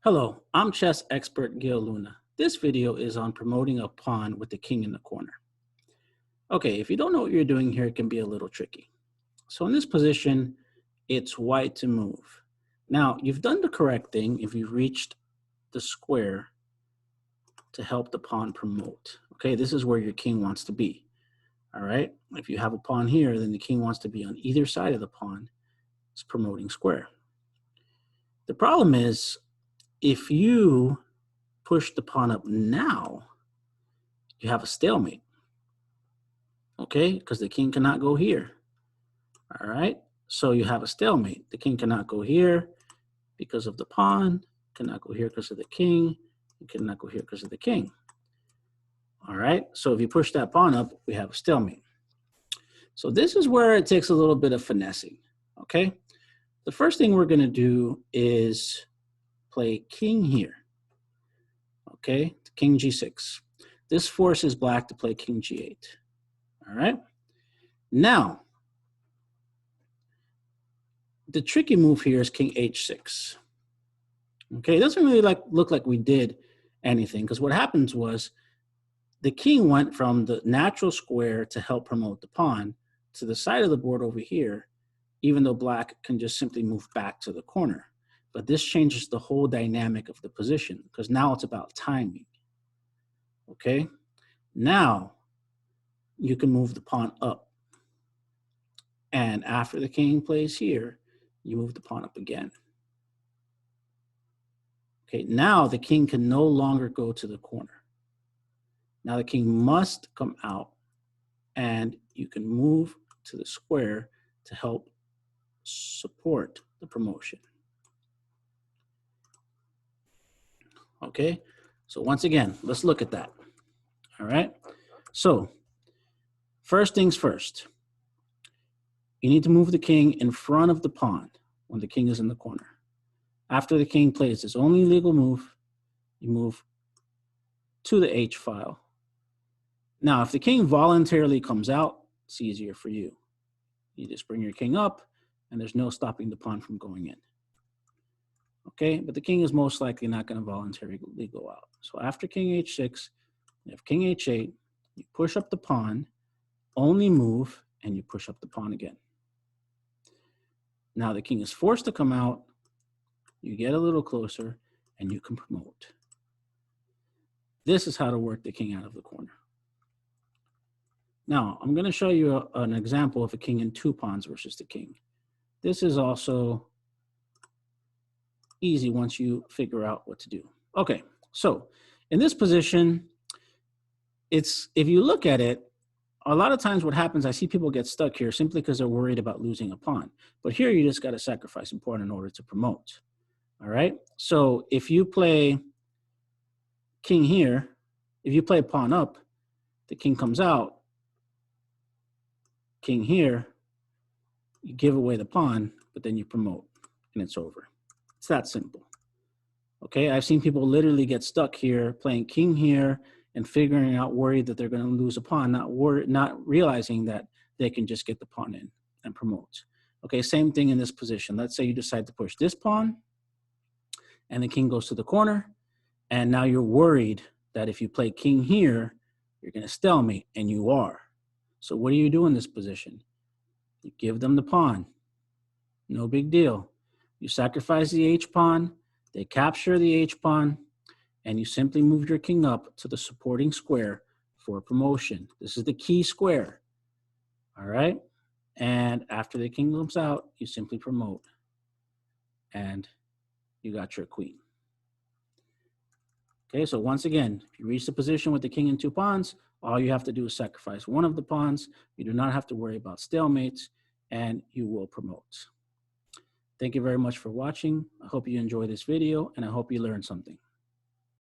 Hello, I'm chess expert Gil Luna. This video is on promoting a pawn with the king in the corner. Okay, if you don't know what you're doing here, it can be a little tricky. So in this position, it's white to move. Now, you've done the correct thing if you've reached the square to help the pawn promote. Okay, this is where your king wants to be. All right, if you have a pawn here, then the king wants to be on either side of the pawn. It's promoting square. The problem is, if you push the pawn up now, you have a stalemate, okay? Because the king cannot go here, all right? So you have a stalemate. The king cannot go here because of the pawn, cannot go here because of the king, and cannot go here because of the king, all right? So if you push that pawn up, we have a stalemate. So this is where it takes a little bit of finessing, okay? The first thing we're gonna do is play king here, okay? King g6. This forces black to play king g8, all right? Now, the tricky move here is king h6. Okay, it doesn't really look like we did anything, because what happens was the king went from the natural square to help promote the pawn to the side of the board over here, even though black can just simply move back to the corner. But this changes the whole dynamic of the position, because now it's about timing. Okay, now you can move the pawn up. And after the king plays here, you move the pawn up again. Okay, now the king can no longer go to the corner. Now the king must come out, and you can move to the square to help support the promotion. Okay, so once again, let's look at that. All right, so first things first, you need to move the king in front of the pawn when the king is in the corner. After the king plays his only legal move, you move to the H file. Now, if the king voluntarily comes out, it's easier for you. You just bring your king up, and there's no stopping the pawn from going in. Okay, but the king is most likely not going to voluntarily go out. So after king h6, you have king h8, you push up the pawn, only move, and you push up the pawn again. Now the king is forced to come out, you get a little closer, and you can promote. This is how to work the king out of the corner. Now, I'm going to show you an example of a king and two pawns versus the king. This is also easy once you figure out what to do. Okay, so in this position, if you look at it, a lot of times what happens, I see people get stuck here simply because they're worried about losing a pawn. But here you just got to sacrifice a pawn in order to promote. All right, so if you play king here, if you play a pawn up, the king comes out, king here, you give away the pawn, but then you promote, and it's over. It's that simple. Okay, I've seen people literally get stuck here, playing king here, and figuring out, worried that they're going to lose a pawn, not realizing that they can just get the pawn in and promote. Okay, same thing in this position. Let's say you decide to push this pawn, and the king goes to the corner, and now you're worried that if you play king here, you're going to stalemate, and you are. So what do you do in this position? You give them the pawn. No big deal. You sacrifice the h-pawn, they capture the h-pawn, and you simply move your king up to the supporting square for promotion. This is the key square, all right? And after the king comes out, you simply promote, and you got your queen. Okay, so once again, if you reach the position with the king and two pawns, all you have to do is sacrifice one of the pawns. You do not have to worry about stalemates, and you will promote. Thank you very much for watching. I hope you enjoy this video, and I hope you learned something.